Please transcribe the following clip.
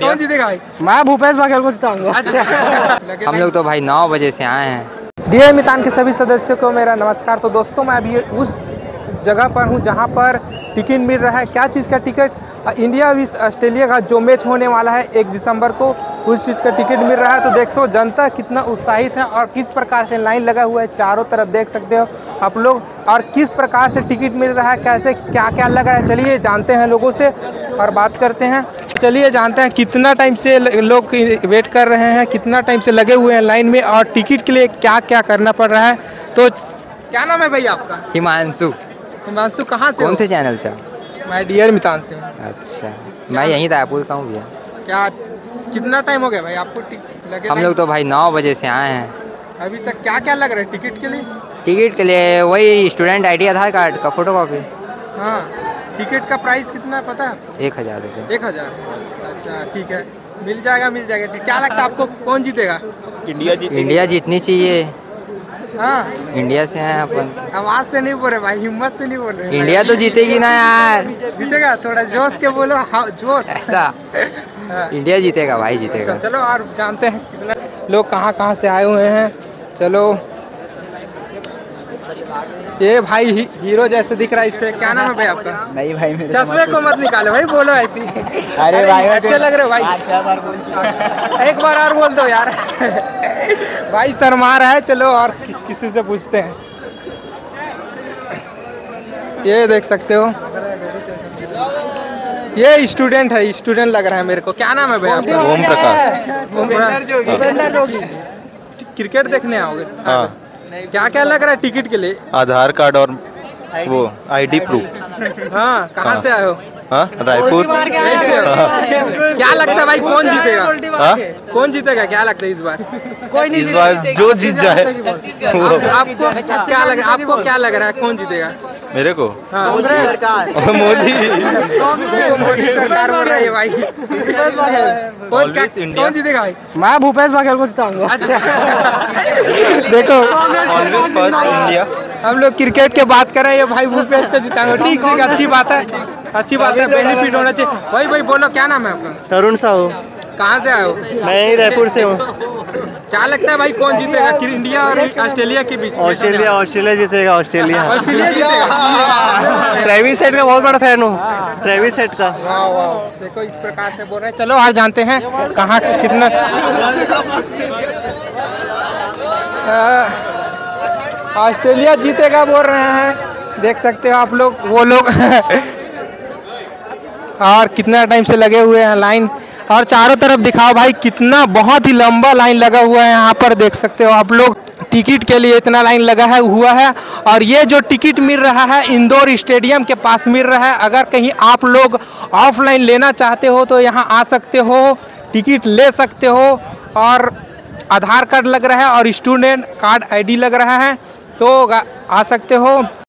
कौन जीतेगा भाई? मैं भूपेश बघेल को जिताऊंगा। अच्छा हम लोग तो भाई 9 बजे से आए हैं। डीआई मितान के सभी सदस्यों को मेरा नमस्कार। तो दोस्तों मैं अभी उस जगह पर हूँ जहाँ पर टिकट मिल रहा है। क्या चीज़ का टिकट? इंडिया विस ऑस्ट्रेलिया का जो मैच होने वाला है 1 दिसंबर को, उस चीज़ का टिकट मिल रहा है। तो देखो जनता कितना उत्साहित है और किस प्रकार से लाइन लगा हुआ है चारों तरफ, देख सकते हो आप लोग। और किस प्रकार से टिकट मिल रहा है, कैसे क्या क्या लग रहा है, चलिए जानते हैं लोगों से और बात करते हैं। चलिए जानते हैं कितना टाइम से लोग वेट कर रहे हैं, कितना टाइम से लगे हुए हैं लाइन में और टिकट के लिए क्या क्या करना पड़ रहा है। तो क्या नाम है भाई आपका? हिमांशु। हिमांशु कहाँ से? कौन से चैनल से? मैं डीआई मितान से हूँ। अच्छा, मैं यहीं रायपुर का हूँ भैया। क्या कितना टाइम हो गया भाई आपको लगे? हम लोग तो भाई 9 बजे से आए हैं। अभी तक क्या क्या लग रहा है टिकट के लिए? टिकट के लिए वही स्टूडेंट आईडी, आधार कार्ड का फोटोकॉपी। हाँ, टिकट का प्राइस कितना है पता है आपको? 1000 रुपये। 1000? अच्छा ठीक है, मिल जाएगा मिल जाएगा। क्या लगता है आपको कौन जीतेगा? इंडिया जीतनी चाहिए। हाँ, इंडिया से हैं अपन। आवाज से नहीं बोल रहे भाई, हिम्मत से नहीं बोल रहे। इंडिया तो जीतेगी ना यार। जीतेगा, थोड़ा जोश के बोलो। हाँ जोश। ऐसा इंडिया जीतेगा भाई, जीतेगा। अच्छा चलो और जानते हैं कितना लोग कहाँ से आए हुए हैं। चलो ये भाई हीरो जैसे दिख रहा है, इससे क्या नाम है भाई आपका? नहीं भाई, मेरे चश्मे को मत निकालो भाई, बोलो ऐसी। अरे भाई अच्छे लग रहे हो भाई। एक बार और बोल दो यार। भाई शर्मा रहा है। चलो और किसी से पूछते हैं। ये देख सकते हो, ये स्टूडेंट है, स्टूडेंट लग रहा है मेरे को। क्या नाम है भाई आपका? ओम प्रकाश। ओम प्रकाश। क्रिकेट देखने आओगे? हाँ। क्या क्या लग रहा है टिकट के लिए? आधार कार्ड और वो आईडी प्रूफ। हाँ, कहाँ से आए हो? हाँ, रायपुर। क्या लगता है भाई कौन जीतेगा? हाँ, कौन जीतेगा क्या लगता है इस बार? इस बार जो जीत जाए वो। आपको क्या लग रहा है कौन जीतेगा? मेरे को हाँ, मोदी। देखो मोदी सरकार बोल रही है भाई। कौन जीतेगा भाई? मैं भूपेश बघेल को जिताऊंगा। अच्छा देखो ऑलवेज फर्स्ट इंडिया। हम लोग क्रिकेट के बात कर रहे हैं, भाई भूपेश को जिताएंगे। ठीक ठीक, अच्छी बात है, अच्छी बात है, बेनिफिट होना चाहिए। भाई भाई बोलो क्या नाम है आपका? तरुण साहू। कहाँ से आए हो? मैं यही रायपुर से हूँ। क्या लगता है भाई कौन जीतेगा इंडिया और ऑस्ट्रेलिया के बीच में? ऑस्ट्रेलिया जीतेगा। ऑस्ट्रेलिया जीतेगा। ट्रेविस हेड का बहुत बड़ा फैन हूँ, ट्रेविस हेड का। वाह वाह, देखो इस प्रकार से बोल रहे हैं। चलो और जानते हैं कहाँ कितना ऑस्ट्रेलिया जीतेगा बोल रहे हैं, देख सकते हो आप लोग। वो लोग और कितना टाइम से लगे हुए हैं लाइन, और चारों तरफ दिखाओ भाई कितना, बहुत ही लंबा लाइन लगा हुआ है यहाँ पर, देख सकते हो आप लोग। टिकट के लिए इतना लाइन लगा हुआ है। और ये जो टिकट मिल रहा है इंदौर स्टेडियम के पास मिल रहा है। अगर कहीं आप लोग ऑफलाइन लेना चाहते हो तो यहाँ आ सकते हो, टिकट ले सकते हो। और आधार कार्ड लग रहा है और स्टूडेंट कार्ड आईडी लग रहा है, तो आ सकते हो।